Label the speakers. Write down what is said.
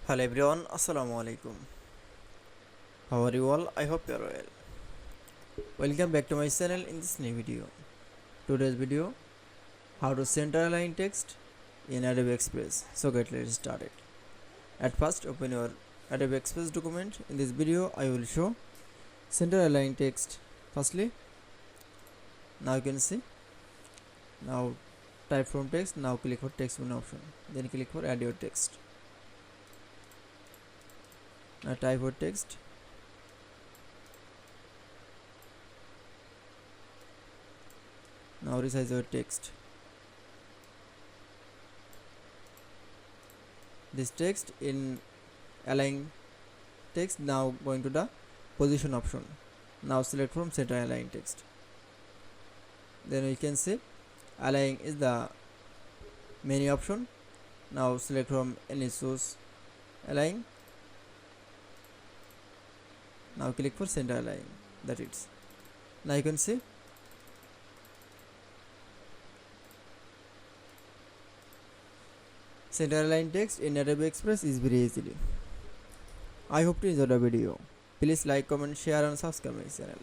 Speaker 1: Hello everyone, Assalamu alaikum. How are you all? I hope you are well. Welcome back to my channel in this new video. Today's video, how to center align text in Adobe Express. So let's start it. At first, open your Adobe Express document. In this video, I will show center align text. Firstly, now you can see. Now type from text. Now click for text one option. Then click for add your text. Now type for text. Now resize your text. This text in align text, now going to the position option. Now select from center align text. Then you can see align is the menu option. Now select from any source align. Now click for center align. That is. Now you can see center align text in Adobe Express is very easily. I hope to enjoy the video. Please like, comment, share and subscribe my channel.